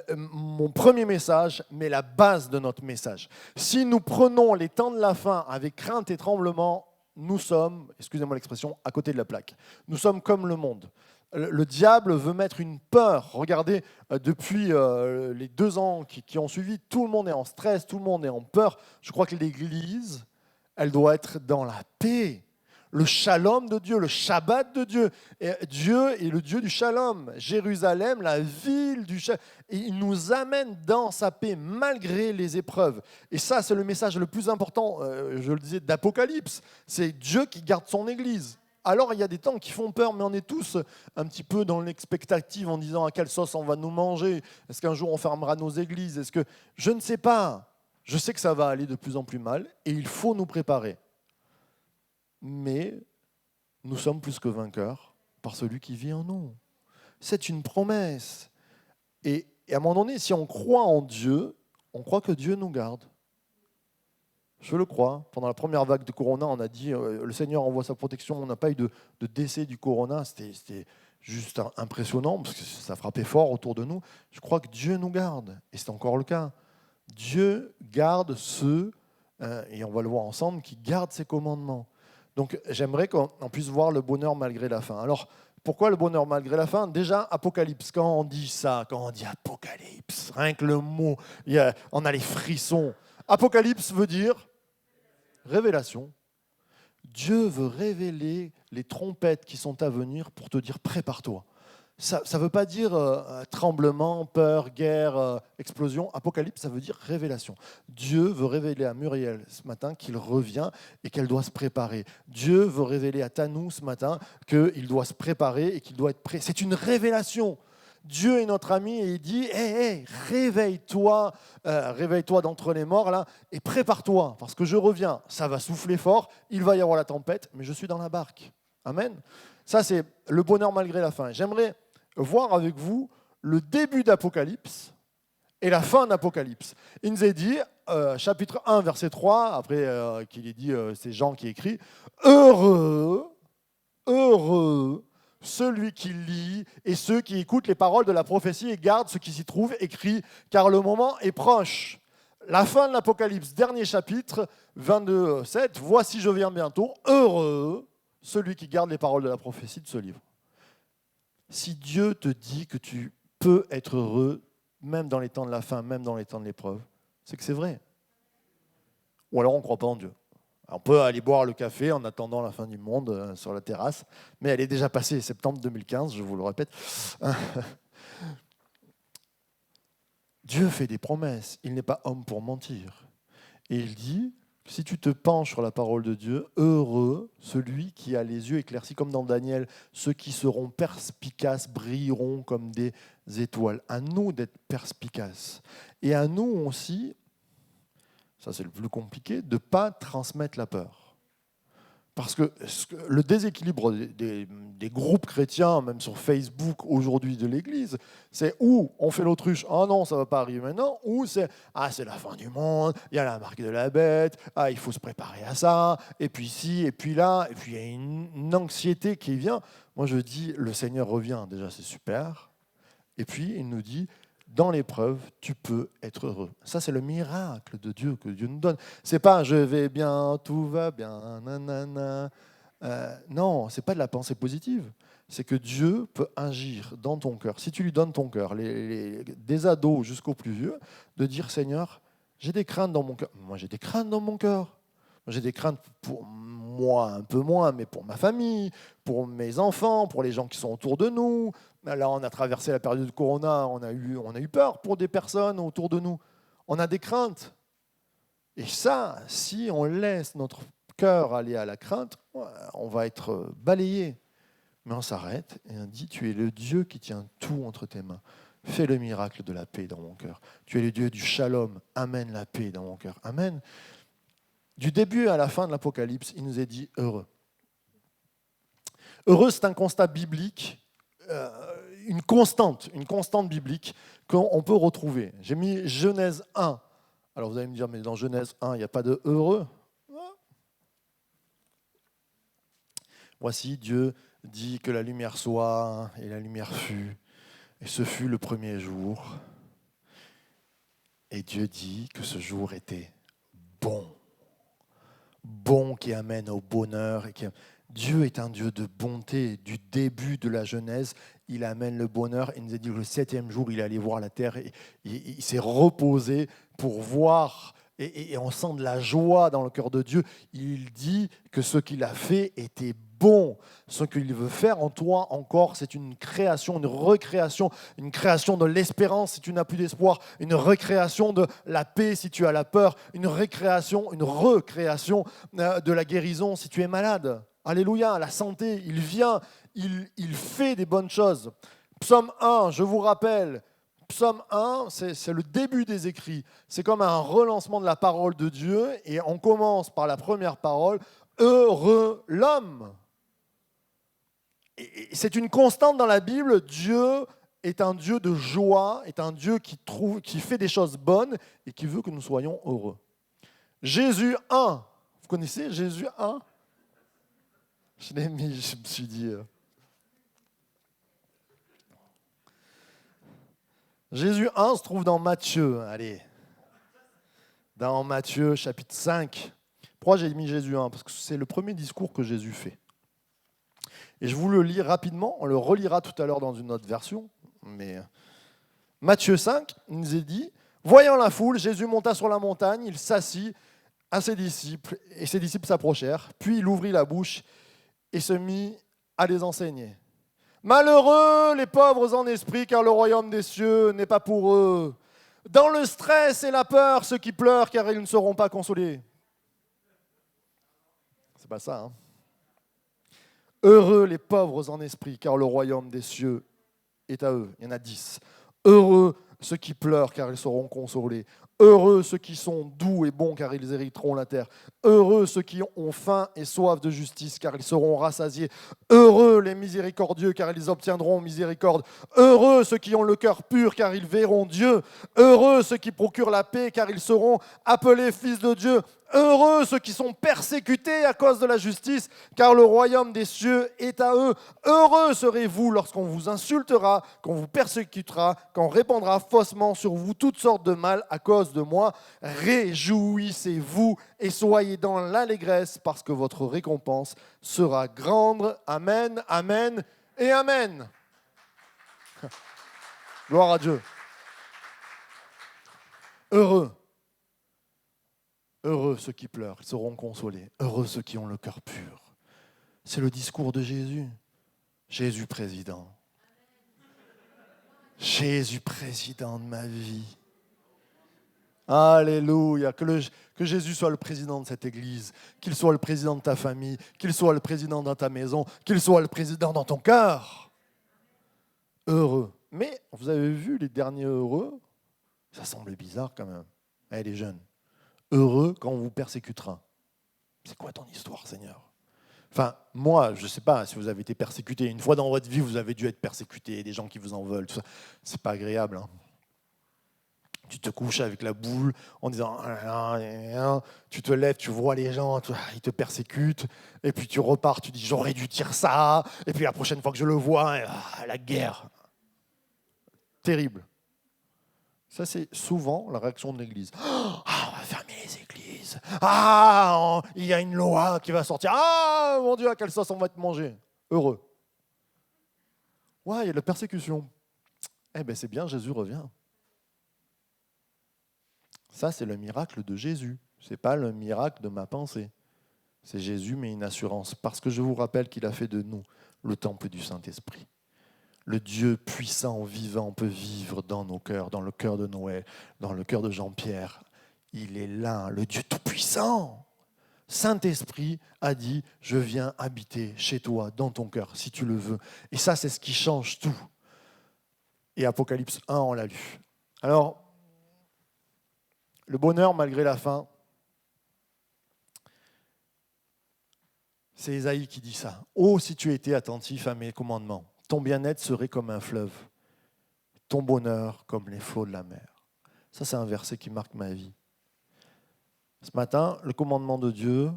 mon premier message, mais la base de notre message. Si nous prenons les temps de la faim avec crainte et tremblement, nous sommes, excusez-moi l'expression, à côté de la plaque. Nous sommes comme le monde. Le diable veut mettre une peur. Regardez, depuis les 2 ans qui ont suivi, tout le monde est en stress, tout le monde est en peur. Je crois que l'Église, elle doit être dans la paix. Le shalom de Dieu, le Shabbat de Dieu. Et Dieu est le Dieu du shalom. Jérusalem, la ville du shalom. Et il nous amène dans sa paix malgré les épreuves. Et ça, c'est le message le plus important, je le disais, d'Apocalypse. C'est Dieu qui garde son Église. Alors, il y a des temps qui font peur, mais on est tous un petit peu dans l'expectative en disant à quelle sauce on va nous manger. Est-ce qu'un jour on fermera nos églises? Est-ce que je ne sais pas. Je sais que ça va aller de plus en plus mal et il faut nous préparer. Mais nous sommes plus que vainqueurs par celui qui vit en nous. C'est une promesse. Et à un moment donné, si on croit en Dieu, on croit que Dieu nous garde. Je le crois. Pendant la première vague de Corona, on a dit le Seigneur envoie sa protection. On n'a pas eu de décès du Corona. C'était juste impressionnant parce que ça frappait fort autour de nous. Je crois que Dieu nous garde. Et c'est encore le cas. Dieu garde ceux, et on va le voir ensemble, qui gardent ses commandements. Donc j'aimerais qu'on puisse voir le bonheur malgré la faim. Alors, pourquoi le bonheur malgré la faim? Déjà, Apocalypse, quand on dit ça, quand on dit Apocalypse, rien que le mot, on a les frissons. Apocalypse veut dire révélation. Dieu veut révéler les trompettes qui sont à venir pour te dire prépare-toi. Ça ne veut pas dire tremblement, peur, guerre, explosion. Apocalypse, ça veut dire révélation. Dieu veut révéler à Muriel ce matin qu'il revient et qu'elle doit se préparer. Dieu veut révéler à Tanou ce matin qu'il doit se préparer et qu'il doit être prêt. C'est une révélation. Dieu est notre ami et il dit hey, réveille-toi, réveille-toi d'entre les morts là et prépare-toi parce que je reviens. Ça va souffler fort, il va y avoir la tempête, mais je suis dans la barque. Amen. Ça, c'est le bonheur malgré la faim. J'aimerais voir avec vous le début d'Apocalypse et la fin d'Apocalypse. Il nous est dit, chapitre 1, verset 3, après qu'il est dit, c'est Jean qui écrit, heureux celui qui lit et ceux qui écoutent les paroles de la prophétie et gardent ce qui s'y trouve écrit, car le moment est proche. La fin de l'Apocalypse, dernier chapitre, 22, 7, voici je viens bientôt, heureux celui qui garde les paroles de la prophétie de ce livre. Si Dieu te dit que tu peux être heureux, même dans les temps de la faim, même dans les temps de l'épreuve, c'est que c'est vrai. Ou alors on ne croit pas en Dieu. On peut aller boire le café en attendant la fin du monde sur la terrasse, mais elle est déjà passée, septembre 2015, je vous le répète. Dieu fait des promesses, il n'est pas homme pour mentir. Et il dit, si tu te penches sur la parole de Dieu, heureux celui qui a les yeux éclaircis comme dans Daniel, ceux qui seront perspicaces brilleront comme des étoiles. À nous d'être perspicaces. Et à nous aussi, ça c'est le plus compliqué, de ne pas transmettre la peur. Parce que le déséquilibre des groupes chrétiens, même sur Facebook aujourd'hui de l'Église, c'est où on fait l'autruche, ah non, ça ne va pas arriver maintenant, ou c'est c'est la fin du monde, il y a la marque de la bête, il faut se préparer à ça, et puis ci, et puis là, et puis il y a une anxiété qui vient. Moi je dis, le Seigneur revient, déjà c'est super, et puis il nous dit, dans l'épreuve, tu peux être heureux. Ça, c'est le miracle de Dieu que Dieu nous donne. C'est pas je vais bien, tout va bien, nanana. Non, c'est pas de la pensée positive. C'est que Dieu peut agir dans ton cœur. Si tu lui donnes ton cœur, des ados jusqu'aux plus vieux, de dire Seigneur, j'ai des craintes dans mon cœur. Moi, j'ai des craintes dans mon cœur. J'ai des craintes pour moi, un peu moins, mais pour ma famille, pour mes enfants, pour les gens qui sont autour de nous. Là, on a traversé la période de Corona, on a eu peur pour des personnes autour de nous. On a des craintes. Et ça, si on laisse notre cœur aller à la crainte, on va être balayé. Mais on s'arrête et on dit, tu es le Dieu qui tient tout entre tes mains. Fais le miracle de la paix dans mon cœur. Tu es le Dieu du shalom. Amène la paix dans mon cœur. Amen. Du début à la fin de l'Apocalypse, il nous est dit heureux. Heureux, c'est un constat biblique, une constante biblique qu'on peut retrouver. J'ai mis Genèse 1. Alors vous allez me dire, mais dans Genèse 1, il n'y a pas de heureux. Voici, Dieu dit que la lumière soit, et la lumière fut. Et ce fut le premier jour. Et Dieu dit que ce jour était bon. Bon qui amène au bonheur. Dieu est un Dieu de bonté. Du début de la Genèse, il amène le bonheur. Il nous a dit que le 7e jour, il allait voir la terre. Et il s'est reposé pour voir. Et on sent de la joie dans le cœur de Dieu. Il dit que ce qu'il a fait était bon. Ce qu'il veut faire en toi encore, c'est une création, une recréation, une création de l'espérance si tu n'as plus d'espoir, une recréation de la paix si tu as la peur, une recréation de la guérison si tu es malade. Alléluia, la santé, il vient, il fait des bonnes choses. Psaume 1, je vous rappelle, Psaume 1, c'est le début des écrits. C'est comme un relancement de la parole de Dieu et on commence par la première parole, heureux l'homme. Et c'est une constante dans la Bible, Dieu est un Dieu de joie, est un Dieu qui fait des choses bonnes et qui veut que nous soyons heureux. Jésus 1, vous connaissez Jésus 1 ? Je l'ai mis, je me suis dit... Jésus 1 se trouve dans Matthieu, allez, dans Matthieu chapitre 5. Pourquoi j'ai mis Jésus 1 ? Parce que c'est le premier discours que Jésus fait. Et je vous le lis rapidement, on le relira tout à l'heure dans une autre version. Mais Matthieu 5, il nous est dit, voyant la foule, Jésus monta sur la montagne, il s'assit à ses disciples, et ses disciples s'approchèrent. Puis il ouvrit la bouche et se mit à les enseigner. Malheureux les pauvres en esprit, car le royaume des cieux n'est pas pour eux. Dans le stress et la peur, ceux qui pleurent, car ils ne seront pas consolés. C'est pas ça, hein. Heureux les pauvres en esprit, car le royaume des cieux est à eux. Il y en a 10. Heureux ceux qui pleurent, car ils seront consolés. Heureux ceux qui sont doux et bons, car ils hériteront la terre. Heureux ceux qui ont faim et soif de justice, car ils seront rassasiés. Heureux les miséricordieux, car ils obtiendront miséricorde. Heureux ceux qui ont le cœur pur, car ils verront Dieu. Heureux ceux qui procurent la paix, car ils seront appelés fils de Dieu. Heureux ceux qui sont persécutés à cause de la justice, car le royaume des cieux est à eux. Heureux serez-vous lorsqu'on vous insultera, qu'on vous persécutera, qu'on répandra faussement sur vous toutes sortes de mal à cause de moi. Réjouissez-vous et soyez dans l'allégresse, parce que votre récompense sera grande. Amen, amen et amen. Gloire à Dieu. Heureux. Heureux ceux qui pleurent, ils seront consolés. Heureux ceux qui ont le cœur pur. C'est le discours de Jésus. Jésus président. Jésus président de ma vie. Alléluia. Que Jésus soit le président de cette église, qu'il soit le président de ta famille, qu'il soit le président dans ta maison, qu'il soit le président dans ton cœur. Heureux. Mais vous avez vu les derniers heureux ? Ça semble bizarre quand même. Les jeunes. Heureux quand on vous persécutera. C'est quoi ton histoire, Seigneur ? Enfin, moi, je ne sais pas si vous avez été persécuté. Une fois dans votre vie, vous avez dû être persécuté, des gens qui vous en veulent, tout ça. C'est pas agréable. Hein. Tu te couches avec la boule en disant tu te lèves, tu vois les gens, ils te persécutent, et puis tu repars, tu dis j'aurais dû dire ça, et puis la prochaine fois que je le vois, la guerre. Terrible. Ça, c'est souvent la réaction de l'Église. On va fermer les églises. Il y a une loi qui va sortir. Mon Dieu, à quelle sauce on va être mangé. Heureux. Ouais, il y a de la persécution. C'est bien, Jésus revient. Ça, c'est le miracle de Jésus. Ce n'est pas le miracle de ma pensée. C'est Jésus, mais une assurance. Parce que je vous rappelle qu'il a fait de nous le temple du Saint-Esprit. Le Dieu puissant, vivant, peut vivre dans nos cœurs, dans le cœur de Noël, dans le cœur de Jean-Pierre. Il est là, le Dieu tout-puissant. Saint-Esprit a dit, je viens habiter chez toi, dans ton cœur, si tu le veux. Et ça, c'est ce qui change tout. Et Apocalypse 1, on l'a lu. Alors, le bonheur malgré la faim, C'est Ésaïe qui dit ça. « Oh, si tu étais attentif à mes commandements, ton bien-être serait comme un fleuve, ton bonheur comme les flots de la mer. » Ça, c'est un verset qui marque ma vie. Ce matin, le commandement de Dieu,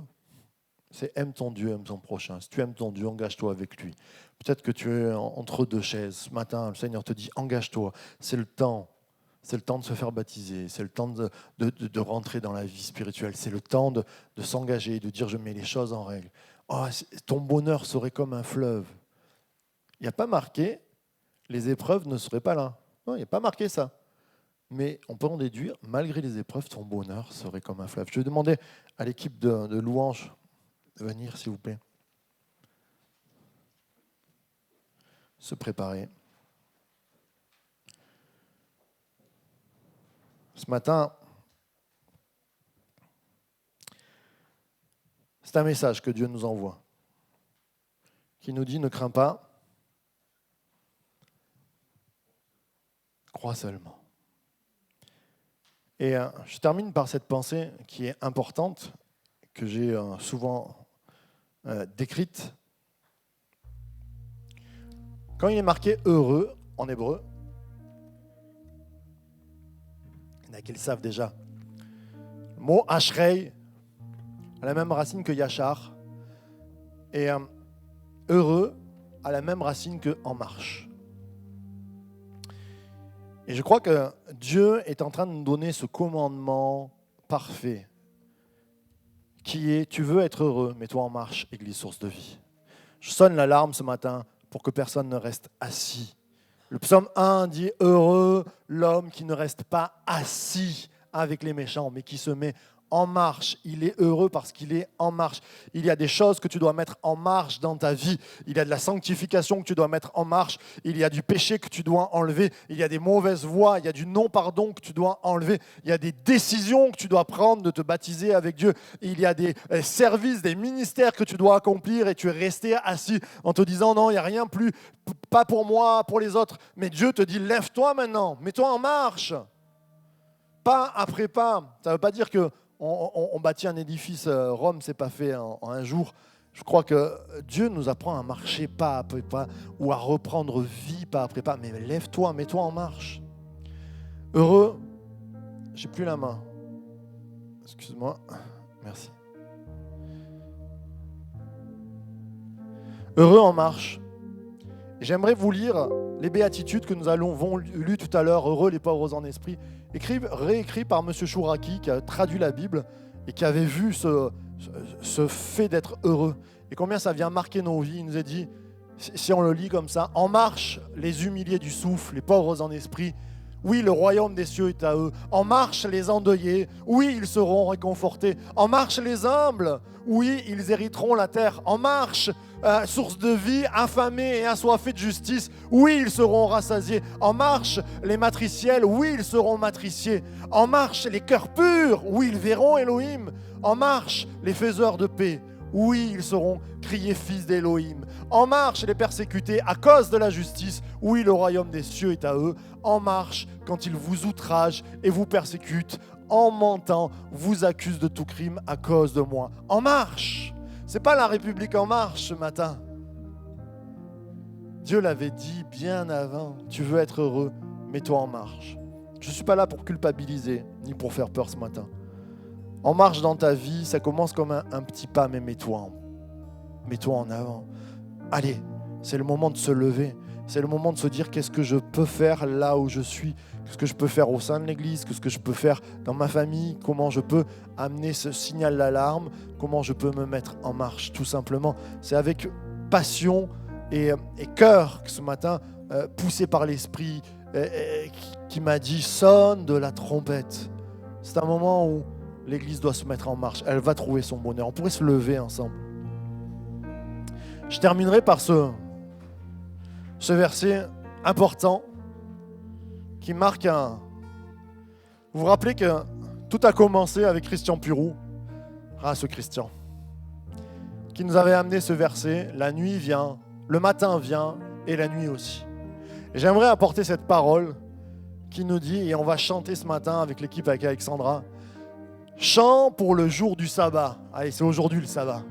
c'est aime ton Dieu, aime ton prochain. Si tu aimes ton Dieu, engage-toi avec lui. Peut-être que tu es entre deux chaises. Ce matin, le Seigneur te dit, engage-toi. C'est le temps. C'est le temps de se faire baptiser. C'est le temps de rentrer dans la vie spirituelle. C'est le temps de s'engager, de dire, je mets les choses en règle. Oh, ton bonheur serait comme un fleuve. Il n'y a pas marqué, les épreuves ne seraient pas là. Non, il n'y a pas marqué ça. Mais on peut en déduire, malgré les épreuves, ton bonheur serait comme un fleuve. Je vais demander à l'équipe de louanges de venir, s'il vous plaît. Se préparer. Ce matin, c'est un message que Dieu nous envoie, qui nous dit, ne crains pas, crois seulement. Et je termine par cette pensée qui est importante, que j'ai souvent décrite. Quand il est marqué « heureux » en hébreu, il y en a qui le savent déjà. Le mot « ashrei » a la même racine que « yachar ». Et « heureux » a la même racine que « en marche ». Et je crois que Dieu est en train de nous donner ce commandement parfait qui est « tu veux être heureux, mets-toi en marche, Église source de vie ». Je sonne l'alarme ce matin pour que personne ne reste assis. Le psaume 1 dit « heureux l'homme qui ne reste pas assis avec les méchants, mais qui se met en marche. » Il est heureux parce qu'il est en marche. Il y a des choses que tu dois mettre en marche dans ta vie. Il y a de la sanctification que tu dois mettre en marche. Il y a du péché que tu dois enlever. Il y a des mauvaises voies. Il y a du non-pardon que tu dois enlever. Il y a des décisions que tu dois prendre de te baptiser avec Dieu. Il y a des services, des ministères que tu dois accomplir et tu es resté assis en te disant non, il n'y a rien plus, pas pour moi, pour les autres. Mais Dieu te dit lève-toi maintenant, mets-toi en marche. Pas après pas. Ça ne veut pas dire que on bâtit un édifice, Rome, c'est pas fait en un jour. Je crois que Dieu nous apprend à marcher pas après pas ou à reprendre vie pas après pas. Mais lève-toi, mets-toi en marche. Heureux, j'ai plus la main. Excuse-moi, merci. Heureux en marche. J'aimerais vous lire les béatitudes que nous avons lues tout à l'heure. Heureux les pauvres en esprit. Réécrit par M. Chouraki, qui a traduit la Bible et qui avait vu ce fait d'être heureux. Et combien ça vient marquer nos vies. Il nous a dit, si on le lit comme ça, « En marche, les humiliés du souffle, les pauvres en esprit. Oui, le royaume des cieux est à eux. En marche, les endeuillés. Oui, ils seront réconfortés. En marche, les humbles. Oui, ils hériteront la terre. En marche, source de vie, affamés et assoiffés de justice. Oui, ils seront rassasiés. En marche, les matriciels. Oui, ils seront matriciés. En marche, les cœurs purs. Oui, ils verront Elohim. En marche, les faiseurs de paix. Oui, ils seront criés fils d'Elohim. En marche, les persécutés à cause de la justice. Oui, le royaume des cieux est à eux. En marche, quand ils vous outragent et vous persécutent, en mentant, vous accusent de tout crime à cause de moi. En marche. C'est pas la République en marche ce matin. Dieu l'avait dit bien avant. Tu veux être heureux, mets-toi en marche. Je ne suis pas là pour culpabiliser, ni pour faire peur ce matin. En marche dans ta vie, ça commence comme un petit pas, mais mets-toi en avant. Allez, c'est le moment de se lever. C'est le moment de se dire qu'est-ce que je peux faire là où je suis, qu'est-ce que je peux faire au sein de l'Église, qu'est-ce que je peux faire dans ma famille, comment je peux amener ce signal d'alarme, comment je peux me mettre en marche, tout simplement. C'est avec passion et cœur que ce matin, poussé par l'Esprit, qui m'a dit « sonne de la trompette ». C'est un moment où l'Église doit se mettre en marche. Elle va trouver son bonheur. On pourrait se lever ensemble. Je terminerai par ce verset important qui marque un... Vous vous rappelez que tout a commencé avec Christian Purou, ce Christian, qui nous avait amené ce verset. La nuit vient, le matin vient et la nuit aussi. Et j'aimerais apporter cette parole qui nous dit, et on va chanter ce matin avec l'équipe, avec Alexandra, chant pour le jour du sabbat. Allez, c'est aujourd'hui le sabbat.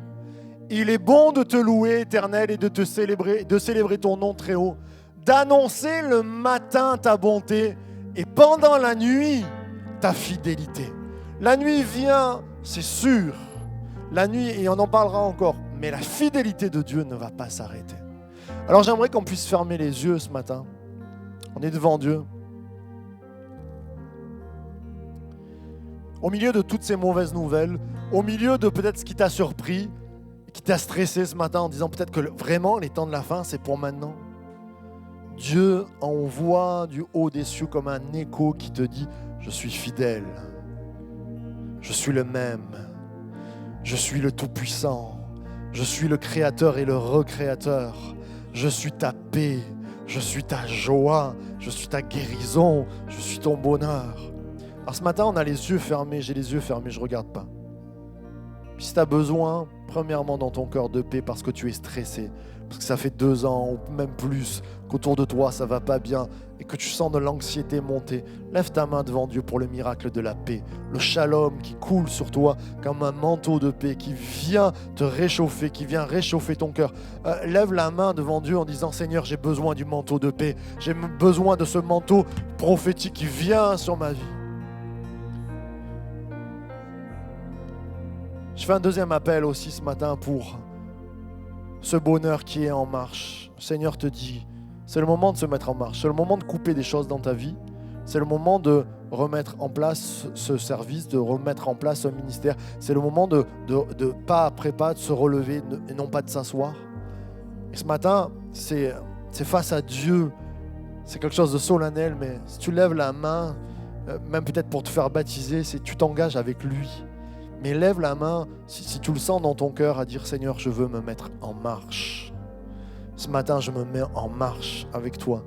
Il est bon de te louer, Éternel, et de célébrer ton nom très haut, d'annoncer le matin ta bonté et pendant la nuit ta fidélité. La nuit vient, c'est sûr. La nuit, et on en parlera encore, mais la fidélité de Dieu ne va pas s'arrêter. Alors j'aimerais qu'on puisse fermer les yeux ce matin. On est devant Dieu. Au milieu de toutes ces mauvaises nouvelles, au milieu de peut-être ce qui t'a surpris, qui t'a stressé ce matin en disant peut-être que vraiment les temps de la fin, c'est pour maintenant. Dieu envoie du haut des cieux comme un écho qui te dit « Je suis fidèle, je suis le même, je suis le Tout-Puissant, je suis le Créateur et le Recréateur, je suis ta paix, je suis ta joie, je suis ta guérison, je suis ton bonheur. » Alors ce matin, on a les yeux fermés, j'ai les yeux fermés, je ne regarde pas. Puis si tu as besoin, premièrement dans ton cœur de paix parce que tu es stressé, parce que ça fait 2 ans ou même plus qu'autour de toi ça ne va pas bien et que tu sens de l'anxiété monter, lève ta main devant Dieu pour le miracle de la paix, le shalom qui coule sur toi comme un manteau de paix qui vient te réchauffer, qui vient réchauffer ton cœur. Lève la main devant Dieu en disant « Seigneur, j'ai besoin du manteau de paix, j'ai besoin de ce manteau prophétique qui vient sur ma vie. » Je fais un deuxième appel aussi ce matin pour ce bonheur qui est en marche. Le Seigneur te dit, c'est le moment de se mettre en marche, c'est le moment de couper des choses dans ta vie, c'est le moment de remettre en place ce service, de remettre en place ce ministère, c'est le moment de pas après pas de se relever et non pas de s'asseoir. Et ce matin, c'est face à Dieu, c'est quelque chose de solennel, mais si tu lèves la main, même peut-être pour te faire baptiser, tu t'engages avec lui. Mais lève la main si tu le sens dans ton cœur à dire « Seigneur, je veux me mettre en marche. Ce matin, je me mets en marche avec toi.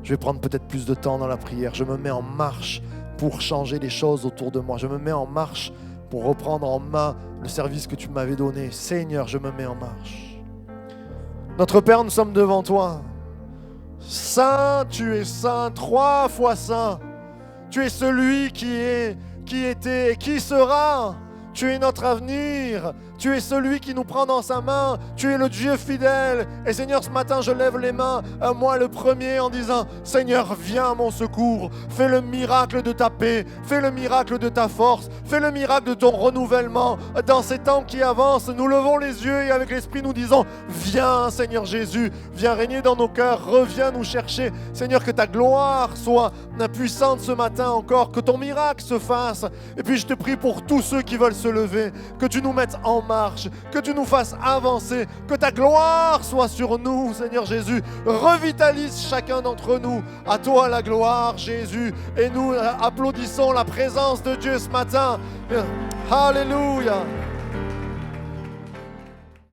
Je vais prendre peut-être plus de temps dans la prière. Je me mets en marche pour changer les choses autour de moi. Je me mets en marche pour reprendre en main le service que tu m'avais donné. Seigneur, je me mets en marche. » Notre Père, nous sommes devant toi. Saint, tu es saint, 3 fois saint. Tu es celui qui était et qui sera. Tu es notre avenir, tu es celui qui nous prend dans sa main, tu es le Dieu fidèle. Et Seigneur, ce matin, je lève les mains, moi le premier, en disant « Seigneur, viens à mon secours, fais le miracle de ta paix, fais le miracle de ta force, fais le miracle de ton renouvellement. » Dans ces temps qui avancent, nous levons les yeux et avec l'Esprit nous disons « Viens, Seigneur Jésus, viens régner dans nos cœurs, reviens nous chercher. » Seigneur, que ta gloire soit puissante ce matin encore, que ton miracle se fasse. Et puis je te prie pour tous ceux qui veulent se lever, que tu nous mettes en marche, que tu nous fasses avancer, que ta gloire soit sur nous, Seigneur Jésus. Revitalise chacun d'entre nous. À toi la gloire, Jésus. Et nous applaudissons la présence de Dieu ce matin. Alléluia.